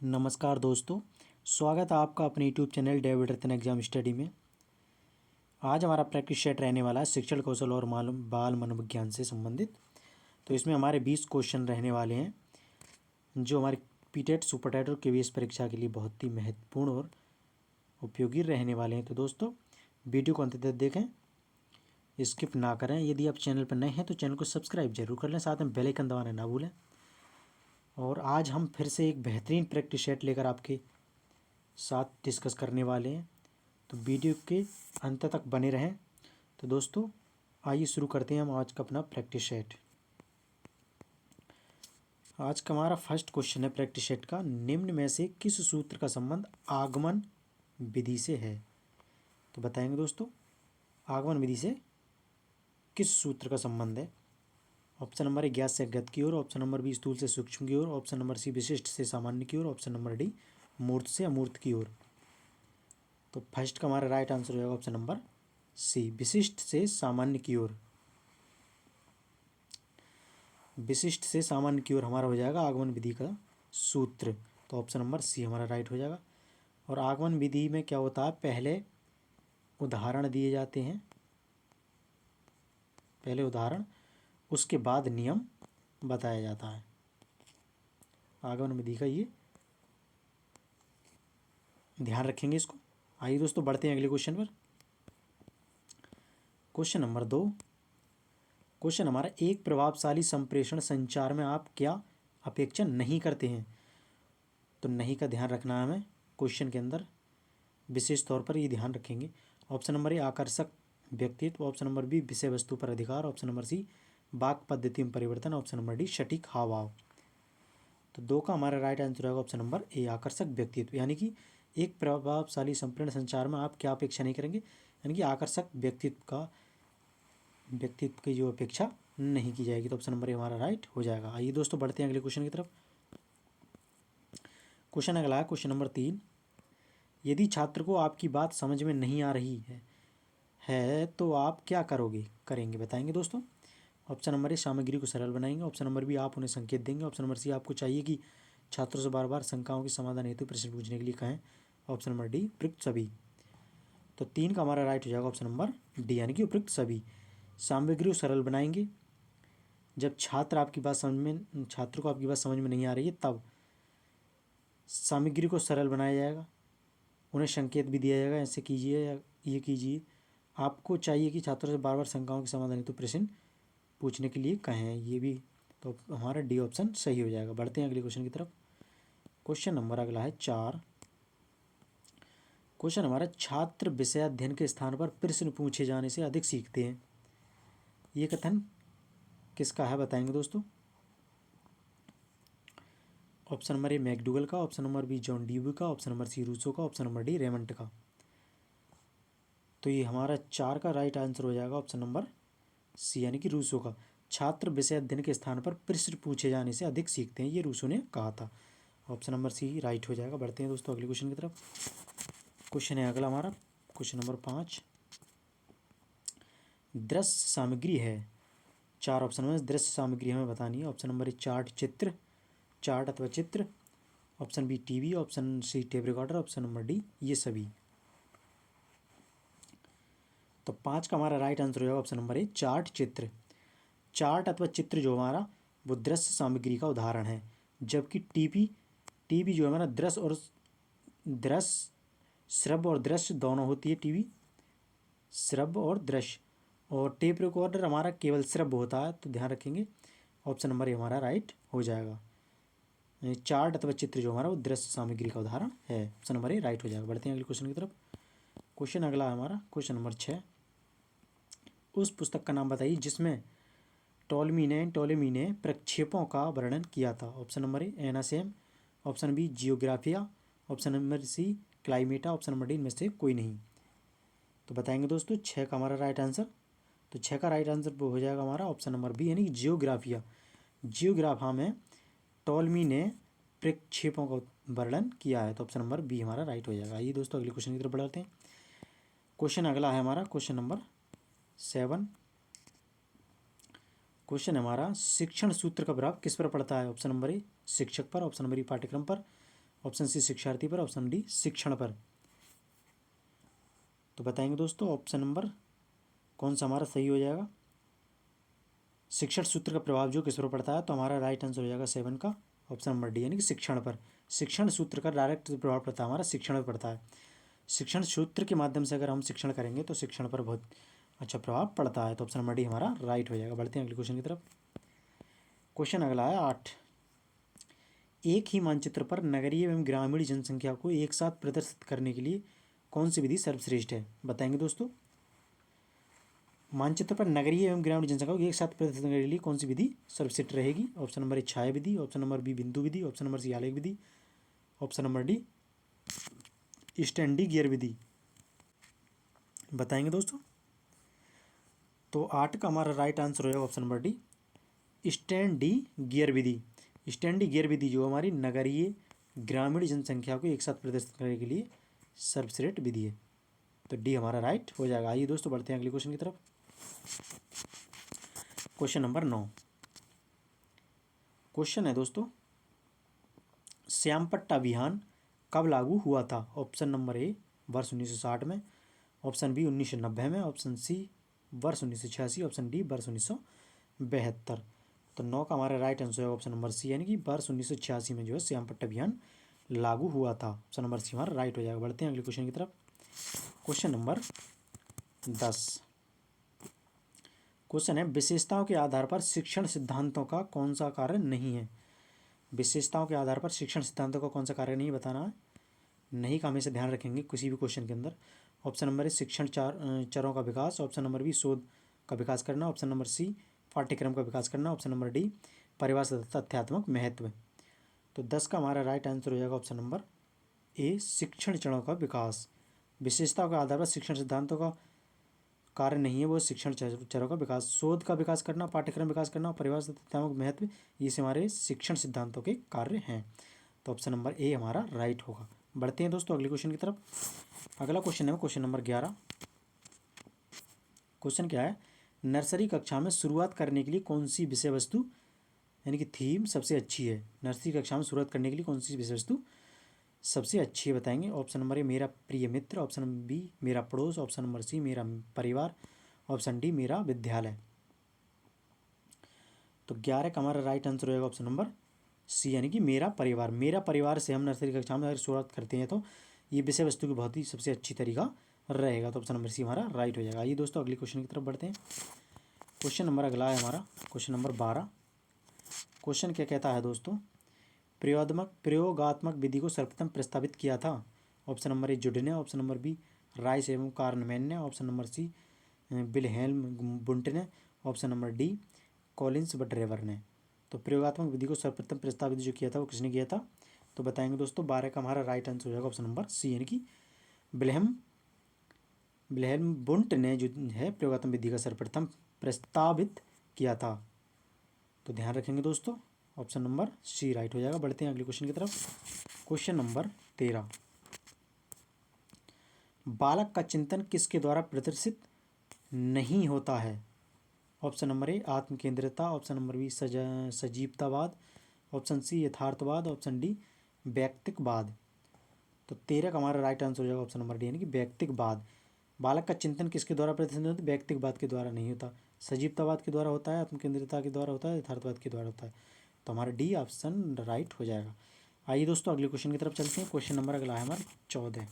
नमस्कार दोस्तों, स्वागत है आपका अपने यूट्यूब चैनल डेविड रतन एग्जाम स्टडी में। आज हमारा प्रैक्टिस सेट रहने वाला है शिक्षण कौशल और बाल मनोविज्ञान से संबंधित। तो इसमें हमारे 20 क्वेश्चन रहने वाले हैं जो हमारी पीटेट सुपर टेट और केवीएस परीक्षा के लिए बहुत ही महत्वपूर्ण और उपयोगी रहने वाले हैं। तो दोस्तों, वीडियो को अंत तक देखें, स्किप ना करें। यदि आप चैनल पर नए हैं तो चैनल को सब्सक्राइब जरूर कर लें, साथ में बेल आइकन दबाना ना भूलें। और आज हम फिर से एक बेहतरीन प्रैक्टिस सेट लेकर आपके साथ डिस्कस करने वाले हैं, तो वीडियो के अंत तक बने रहें। तो दोस्तों, आइए शुरू करते हैं हम आज का अपना प्रैक्टिस सेट। आज का हमारा फर्स्ट क्वेश्चन है प्रैक्टिस सेट का, निम्न में से किस सूत्र का संबंध आगमन विधि से है। तो बताएंगे दोस्तों, आगमन विधि से किस सूत्र का संबंध है। ऑप्शन नंबर ए ज्ञात से अज्ञात की ओर, ऑप्शन नंबर बी स्थूल से सूक्ष्म की ओर, ऑप्शन नंबर सी विशिष्ट से सामान्य की ओर, ऑप्शन नंबर डी मूर्त से अमूर्त की ओर। तो फर्स्ट का हमारा राइट आंसर हो जाएगा ऑप्शन नंबर सी, विशिष्ट से सामान्य की ओर। विशिष्ट से सामान्य की ओर हमारा हो जाएगा आगमन विधि का सूत्र। तो ऑप्शन नंबर सी हमारा राइट हो जाएगा। और आगमन विधि में क्या होता है, पहले उदाहरण दिए जाते हैं, पहले उदाहरण, उसके बाद नियम बताया जाता है। आगमन विधि का ये ध्यान रखेंगे इसको। आइए दोस्तों, बढ़ते हैं अगले क्वेश्चन पर। क्वेश्चन नंबर 2, क्वेश्चन हमारा, एक प्रभावशाली संप्रेषण संचार में आप क्या अपेक्षा नहीं करते हैं। तो नहीं का ध्यान रखना है हमें क्वेश्चन के अंदर, विशेष तौर पर ये ध्यान रखेंगे। ऑप्शन नंबर ए आकर्षक व्यक्तित्व, ऑप्शन नंबर बी विषय वस्तु पर अधिकार, ऑप्शन नंबर सी वाक पद्धति में परिवर्तन, ऑप्शन नंबर डी सटीक हाव भाव। तो 2 का हमारा राइट आंसर होगा ऑप्शन नंबर ए आकर्षक व्यक्तित्व। यानी कि एक प्रभावशाली संप्रेषण संचार में आप क्या अपेक्षा नहीं करेंगे, यानी कि आकर्षक व्यक्तित्व की जो अपेक्षा नहीं की जाएगी। तो ऑप्शन नंबर ए हमारा राइट हो जाएगा। आइए दोस्तों, बढ़ते हैं अगले क्वेश्चन की तरफ। क्वेश्चन अगला है क्वेश्चन नंबर 3, यदि छात्र को आपकी बात समझ में नहीं आ रही है तो आप क्या करेंगे बताएंगे दोस्तों। ऑप्शन नंबर ए सामग्री को सरल बनाएंगे, ऑप्शन नंबर बी आप उन्हें संकेत देंगे, ऑप्शन नंबर सी आपको चाहिए कि छात्रों से बार बार शंकाओं के समाधान हेतु प्रश्न पूछने के लिए कहें, ऑप्शन नंबर डी उपयुक्त सभी। तो 3 का हमारा राइट हो जाएगा ऑप्शन नंबर डी, यानी कि उपयुक्त सभी। सामग्री को सरल बनाएंगे, जब छात्र को आपकी बात समझ में नहीं आ रही है तब सामग्री को सरल बनाया जाएगा, उन्हें संकेत भी दिया जाएगा, ऐसे कीजिए या ये कीजिए। आपको चाहिए कि छात्रों से बार बार शंकाओं के समाधान हेतु प्रश्न पूछने के लिए कहें, ये भी। तो हमारा डी ऑप्शन सही हो जाएगा। बढ़ते हैं अगले क्वेश्चन की तरफ। क्वेश्चन नंबर अगला है 4। क्वेश्चन हमारा, छात्र विषय अध्ययन के स्थान पर प्रश्न पूछे जाने से अधिक सीखते हैं। ये कथन किसका है बताएंगे दोस्तों। ऑप्शन नंबर ए मैकडूगल का, option number B John Dewey का, ऑप्शन नंबर सी रूसो का, ऑप्शन नंबर डी रेमंड का। तो ये हमारा 4 का राइट आंसर हो जाएगा ऑप्शन नंबर सी, यानी कि रूसो का। छात्र विषय अध्ययन के स्थान पर प्रश्न पूछे जाने से अधिक सीखते हैं, ये रूसो ने कहा था। ऑप्शन नंबर सी राइट हो जाएगा। बढ़ते हैं दोस्तों अगले क्वेश्चन की तरफ। क्वेश्चन है अगला हमारा क्वेश्चन नंबर 5, दृश्य सामग्री है। 4 ऑप्शन में दृश्य सामग्री हमें बतानी है। ऑप्शन नंबर ए चार्ट अथवा चित्र, option B TV, option C tape recorder, option number D ये सभी। तो 5 का हमारा राइट आंसर हो जाएगा ऑप्शन नंबर ए चार्ट चित्र। चार्ट अथवा चित्र जो हमारा वो दृश्य सामग्री का उदाहरण है, जबकि टीवी जो हमारा श्रव्य और दृश्य दोनों होती है, टीवी श्रव्य और दृश्य, और टेप रिकॉर्डर हमारा केवल श्रव्य होता है। तो ध्यान रखेंगे ऑप्शन नंबर ए हमारा राइट हो जाएगा। चार्ट अथवा चित्र जो हमारा वो दृश्य सामग्री का उदाहरण है, ऑप्शन नंबर ए राइट हो जाएगा। बढ़ते हैं अगले क्वेश्चन की तरफ। क्वेश्चन अगला है हमारा क्वेश्चन नंबर 6, उस पुस्तक का नाम बताइए जिसमें टॉलेमी ने प्रक्षेपों का वर्णन किया था। ऑप्शन नंबर ए एनासेम, option b Geographia, option number c क्लाइमेटा, ऑप्शन नंबर डी इनमें से कोई नहीं। तो बताएंगे दोस्तों 6 का हमारा राइट आंसर। तो 6 का राइट आंसर हो जाएगा हमारा ऑप्शन नंबर बी, यानी कि जियोग्राफिया। जियोग्राफा में टॉलेमी ने प्रक्षेपों का वर्णन किया है। तो ऑप्शन नंबर बी हमारा राइट हो जाएगा। आइए दोस्तों अगले क्वेश्चन की तरफ बढ़ाते हैं। क्वेश्चन अगला है हमारा क्वेश्चन नंबर 7। क्वेश्चन हमारा, शिक्षण सूत्र का प्रभाव किस पर पड़ता है। ऑप्शन नंबर ए शिक्षक पर, ऑप्शन नंबर ई पाठ्यक्रम पर, ऑप्शन सी शिक्षार्थी पर, ऑप्शन डी शिक्षण पर। तो बताएंगे दोस्तों ऑप्शन नंबर कौन सा हमारा सही हो जाएगा। शिक्षण सूत्र का प्रभाव जो किस पर पड़ता है, तो हमारा राइट आंसर हो जाएगा 7 का ऑप्शन नंबर डी, यानी कि शिक्षण पर। शिक्षण सूत्र का डायरेक्ट प्रभाव पड़ता है हमारा शिक्षण पर पड़ता है। शिक्षण सूत्र के माध्यम से अगर हम शिक्षण करेंगे तो शिक्षण पर बहुत अच्छा प्रभाव पड़ता है। तो ऑप्शन नंबर डी हमारा राइट हो जाएगा। बढ़ते हैं अगले क्वेश्चन की तरफ। क्वेश्चन अगला है 8। एक ही मानचित्र पर नगरीय एवं ग्रामीण जनसंख्या को एक साथ प्रदर्शित करने के लिए कौन सी विधि सर्वश्रेष्ठ है, बताएंगे दोस्तों। मानचित्र पर नगरीय एवं ग्रामीण जनसंख्या को एक साथ प्रदर्शित करने के लिए कौन सी विधि सर्वश्रेष्ठ रहेगी। ऑप्शन नंबर ए छाया विधि, ऑप्शन नंबर बी बिंदु विधि, ऑप्शन नंबर सी आलेख विधि, option number d Sten De Geer विधि, बताएंगे दोस्तों। तो 8 का हमारा राइट आंसर होगा option number d Sten De Geer विधि। स्टैंडी गियर विधि जो हमारी नगरीय ग्रामीण जनसंख्या को एक साथ प्रदर्शित करने के लिए सर्वश्रेष्ठ विधि है। तो डी हमारा राइट हो जाएगा। आइए दोस्तों बढ़ते हैं अगले क्वेश्चन की तरफ। Question number 9। क्वेश्चन है दोस्तों, श्यामपट्टा अभियान कब लागू हुआ था। ऑप्शन नंबर ए वर्ष 1960 में, ऑप्शन बी 1990 में, ऑप्शन सी वर्ष 1986, ऑप्शन डी वर्ष 1972। तो 9 का हमारा राइट आंसर है ऑप्शन नंबर सी, यानी कि वर्ष 1986 में जो है श्यामपट्टा अभियान लागू हुआ था। ऑप्शन नंबर सी हमारा राइट हो जाएगा। बढ़ते हैं अगले क्वेश्चन की तरफ। Question number 10। क्वेश्चन है, विशेषताओं के आधार पर शिक्षण सिद्धांतों का कौन सा कार्य नहीं है। विशेषताओं के आधार पर शिक्षण सिद्धांतों का कौन सा कार्य नहीं बताना है। नहीं का हमेशा ध्यान रखेंगे किसी भी क्वेश्चन के अंदर। ऑप्शन नंबर ए शिक्षण चरों का विकास, ऑप्शन नंबर बी शोध का विकास करना, ऑप्शन नंबर सी पाठ्यक्रम का विकास करना, ऑप्शन नंबर डी परिभाषा तथ्यात्मक महत्व। तो 10 का हमारा राइट आंसर हो जाएगा ऑप्शन नंबर ए शिक्षण चरणों का विकास। विशेषताओं के आधार पर शिक्षण सिद्धांतों का कार्य नहीं है वो शिक्षण चरों का विकास, शोध का विकास करना, पाठ्यक्रम विकास करना और परिभाषा तथ्यात्मक महत्व, ये हमारे शिक्षण सिद्धांतों के कार्य हैं। तो ऑप्शन नंबर ए हमारा राइट होगा। बढ़ते हैं दोस्तों अगले क्वेश्चन की तरफ। अगला क्वेश्चन है क्वेश्चन नंबर 11। क्वेश्चन क्या है, नर्सरी कक्षा में शुरुआत करने के लिए कौन सी विषय वस्तु यानी कि थीम सबसे अच्छी है। नर्सरी कक्षा में शुरुआत करने के लिए कौन सी विषय वस्तु सबसे अच्छी है, बताएंगे। ऑप्शन नंबर ए मेरा प्रिय मित्र, ऑप्शन बी मेरा पड़ोस, ऑप्शन नंबर सी मेरा परिवार, ऑप्शन डी मेरा विद्यालय। तो 11 का हमारा राइट आंसर होगा ऑप्शन नंबर सी, यानी कि मेरा परिवार। मेरा परिवार से हम नर्सरी कक्षा में अगर शुरुआत करते हैं तो ये विषय वस्तु की बहुत ही सबसे अच्छी तरीका रहेगा। तो ऑप्शन नंबर सी हमारा राइट हो जाएगा। आइए दोस्तों अगले क्वेश्चन की तरफ बढ़ते हैं। क्वेश्चन नंबर अगला है हमारा क्वेश्चन नंबर 12। क्वेश्चन क्या कहता है दोस्तों, प्रयोगात्मक विधि को सर्वप्रथम प्रस्तावित किया था। ऑप्शन नंबर ए जुड ने, ऑप्शन नंबर बी राइस एवं कार्नमैन ने, ऑप्शन नंबर सी विल्हेल्म बुंट ने, ऑप्शन नंबर डी कॉलिंस बटरेवर ने। तो प्रयोगात्मक विधि को सर्वप्रथम प्रस्तावित जो किया था वो किसने किया था, तो बताएंगे दोस्तों। 12 का हमारा राइट आंसर हो जाएगा ऑप्शन नंबर सी, यानी कि विल्हेल्म बुंट ने जो है प्रयोगात्मक विधि का सर्वप्रथम प्रस्तावित किया था। तो ध्यान रखेंगे दोस्तों, ऑप्शन नंबर सी राइट हो जाएगा। बढ़ते हैं अगले क्वेश्चन की तरफ। Question number 13। बालक का चिंतन किसके द्वारा प्रदर्शित नहीं होता है। ऑप्शन नंबर ए आत्म केंद्रितता, ऑप्शन नंबर बी सजीवतावाद, ऑप्शन सी यथार्थवाद, ऑप्शन डी व्यक्तिकवाद। तो 13 का हमारा राइट आंसर हो जाएगा ऑप्शन नंबर डी, यानी कि व्यक्तिकवाद। बालक का चिंतन किसके द्वारा प्रदर्शित नहीं होता, व्यक्तिकवाद के द्वारा नहीं होता, सजीवतावाद के द्वारा होता है, आत्मकेंद्रितता के द्वारा होता है, यथार्थवाद के द्वारा होता है। तो हमारा डी ऑप्शन राइट हो जाएगा। आइए दोस्तों अगले क्वेश्चन की तरफ चलते हैं। क्वेश्चन नंबर अगला है हमारा 14।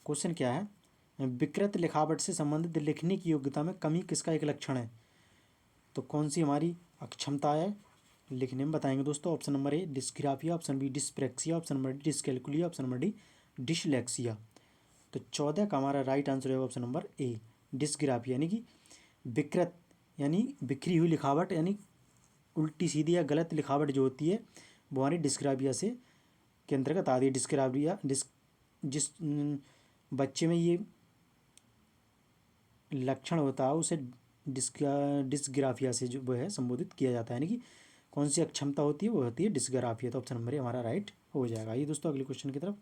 क्वेश्चन क्या है, विकृत लिखावट से संबंधित लिखने की योग्यता में कमी किसका एक लक्षण है। तो कौन सी हमारी अक्षमता है लिखने में, बताएंगे दोस्तों। Option number A dysgraphia, option B dyspraxia, option number D dyscalculia, option number D dyslexia. तो 14 का हमारा राइट आंसर है ऑप्शन नंबर ए डिस्ग्राफिया, यानी कि विकृत यानी बिखरी हुई लिखावट, यानी उल्टी सीधी या गलत लिखावट जो होती है वो हमारी डिस्ग्राफिया से के अंतर्गत आती है। डिस्ग्राफिया जिस बच्चे में ये लक्षण होता है उसे डिस्ग्राफिया से जो वो है संबोधित किया जाता है, यानी कि कौन सी अक्षमता होती है वो होती है डिस्ग्राफिया। तो ऑप्शन नंबर ए हमारा राइट हो जाएगा। आइए दोस्तों अगले क्वेश्चन की तरफ।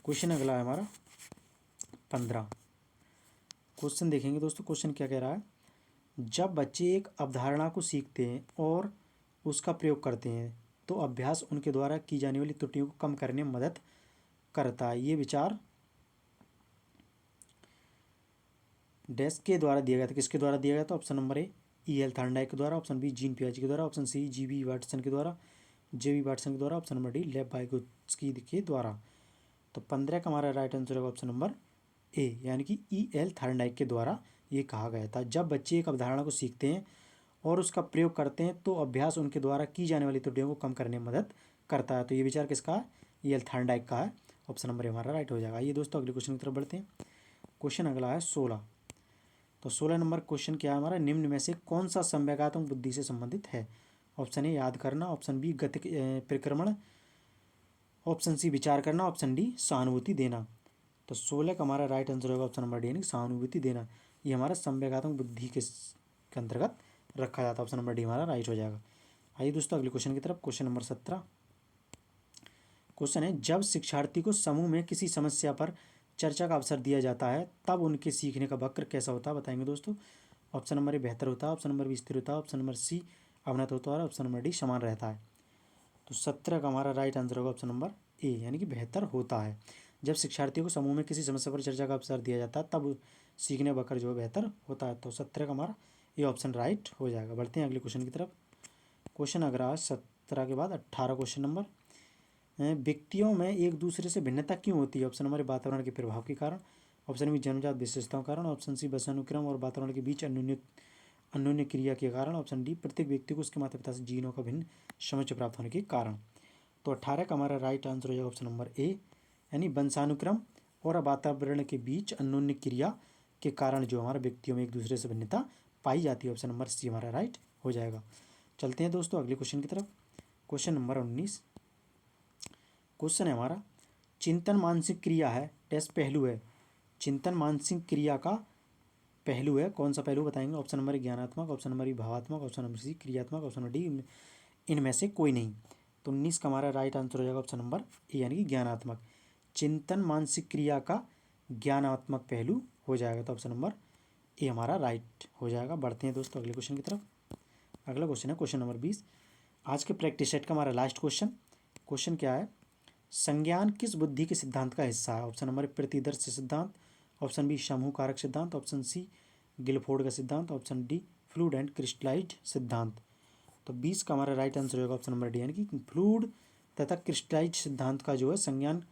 क्वेश्चन अगला है हमारा 15। क्वेश्चन देखेंगे दोस्तों। क्वेश्चन क्या कह रहा है, जब बच्चे एक अवधारणा को सीखते हैं और उसका प्रयोग करते हैं तो अभ्यास उनके द्वारा की जाने वाली त्रुटियों को कम करने में मदद करता है। ये विचार डैश के द्वारा दिया गया था। किसके द्वारा दिया गया था? ऑप्शन नंबर ए E.L. थॉर्नडाइक के द्वारा, ऑप्शन बी जीन पियाजे के द्वारा, ऑप्शन सी G.B. वाटसन के द्वारा, J.B. वाटसन के द्वारा, ऑप्शन नंबर डी लेव वाइगोत्स्की के द्वारा। तो 15 का हमारा राइट आंसर होगा ऑप्शन नंबर ए, यानी कि E.L. थॉर्नडाइक के द्वारा ये कहा गया था। जब बच्चे एक अवधारणा को सीखते हैं और उसका प्रयोग करते हैं तो अभ्यास उनके द्वारा की जाने वाली त्रुटियों को कम करने में मदद करता है। तो ये विचार किसका है? E.L. थॉर्नडाइक का है। ऑप्शन नंबर हमारा राइट हो जाएगा। ये दोस्तों अगले क्वेश्चन की तरफ बढ़ते हैं। क्वेश्चन अगला है 16। तो 16 नंबर क्वेश्चन क्या है हमारा? निम्न में से कौन सा संवेगात्मक बुद्धि से संबंधित है? ऑप्शन ए याद करना, ऑप्शन बी गति परिक्रमण, ऑप्शन सी विचार करना, ऑप्शन डी सहानुभूति देना। तो 16 का हमारा राइट आंसर होगा ऑप्शन नंबर डी, यानी सहानुभूति देना। ये हमारा संवेगात्मक बुद्धि के अंतर्गत रखा जाता है। ऑप्शन नंबर डी हमारा राइट हो जाएगा। आइए दोस्तों अगले क्वेश्चन की तरफ। क्वेश्चन नंबर 17 क्वेश्चन है, जब शिक्षार्थी को समूह में किसी समस्या पर चर्चा का अवसर दिया जाता है तब उनके सीखने का वक्र कैसा होता है? बताएंगे दोस्तों। ऑप्शन नंबर ए बेहतर होता है, ऑप्शन नंबर बी स्थिर होता है, ऑप्शन नंबर सी अवनत होता है, ऑप्शन नंबर डी समान रहता है। तो 17 का हमारा राइट आंसर होगा ऑप्शन नंबर ए, यानी कि बेहतर होता है। जब शिक्षार्थियों को समूह में किसी समस्या पर चर्चा का अवसर दिया जाता है तब सीखने वक्र जो है बेहतर होता है। तो 17 का हमारा ये ऑप्शन राइट हो जाएगा। बढ़ते हैं अगले क्वेश्चन की तरफ। क्वेश्चन अगर 17 के बाद 18 क्वेश्चन नंबर, व्यक्तियों में एक दूसरे से भिन्नता क्यों होती है? ऑप्शन नंबर ए वातावरण के प्रभाव के कारण, ऑप्शन बी जन्मजात विशेषताओं के कारण, ऑप्शन सी वंशानुक्रम और वातावरण के बीच अन्योन्य क्रिया के कारण, ऑप्शन डी प्रत्येक व्यक्ति को उसके माता पिता से जीनों का भिन्न समुच्चय प्राप्त होने के कारण। तो 18 का हमारा राइट आंसर हो जाएगा ऑप्शन नंबर ए, यानी वंशानुक्रम और वातावरण के बीच अन्योन्य क्रिया के कारण जो हमारे व्यक्तियों में एक दूसरे से भिन्नता पाई जाती है। ऑप्शन नंबर सी हमारा राइट हो जाएगा। चलते हैं दोस्तों अगले क्वेश्चन की तरफ। क्वेश्चन नंबर 19 क्वेश्चन है हमारा, चिंतन मानसिक क्रिया है टेस्ट पहलू है। चिंतन मानसिक क्रिया का पहलू है, कौन सा पहलू बताएंगे? ऑप्शन नंबर ज्ञानात्मक, ऑप्शन नंबर भावात्मक, ऑप्शन नंबर सी क्रियात्मक, ऑप्शन नंबर डी इनमें से कोई नहीं। तो 19 का हमारा राइट आंसर हो जाएगा ऑप्शन नंबर ए, यानी कि ज्ञानात्मक। चिंतन मानसिक क्रिया का ज्ञानात्मक पहलू हो जाएगा। तो ऑप्शन नंबर ए हमारा राइट हो जाएगा। बढ़ते हैं दोस्तों अगले क्वेश्चन की तरफ। अगला क्वेश्चन है क्वेश्चन नंबर 20। आज के प्रैक्टिस सेट का हमारा लास्ट क्वेश्चन। क्वेश्चन क्या है? संज्ञान किस बुद्धि के सिद्धांत का हिस्सा है? ऑप्शन नंबर प्रतिदर्श सिद्धांत, ऑप्शन बी समूह कारक सिद्धांत, ऑप्शन सी गिलफोर्ड का सिद्धांत, option D fluid and crystallised सिद्धांत। तो 20 का हमारा राइट आंसर होगा ऑप्शन नंबर डी, यानी कि फ्लूइड तथा क्रिस्टलाइज्ड सिद्धांत का जो है संज्ञान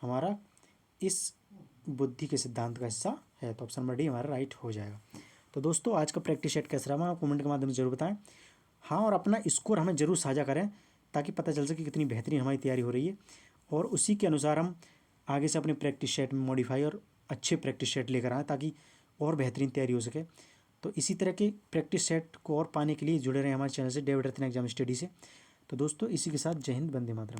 हमारा इस बुद्धि के सिद्धांत का हिस्सा है। तो ऑप्शन नंबर डी हमारा राइट हो जाएगा। तो दोस्तों आज का प्रैक्टिस सेट कैसा रहा आप कमेंट के माध्यम से जरूर बताएं। हाँ, और अपना स्कोर हमें जरूर साझा करें ताकि पता चल सके कितनी बेहतरीन हमारी तैयारी हो रही है, और उसी के अनुसार हम आगे से अपने प्रैक्टिस सेट में मॉडिफाई और अच्छे प्रैक्टिस सेट लेकर आएँ ताकि और बेहतरीन तैयारी हो सके। तो इसी तरह के प्रैक्टिस सेट को और पाने के लिए जुड़े रहें हमारे चैनल से, डेविड रत्न एग्जाम स्टडी से। तो दोस्तों इसी के साथ जय हिंद, वंदे मातरम।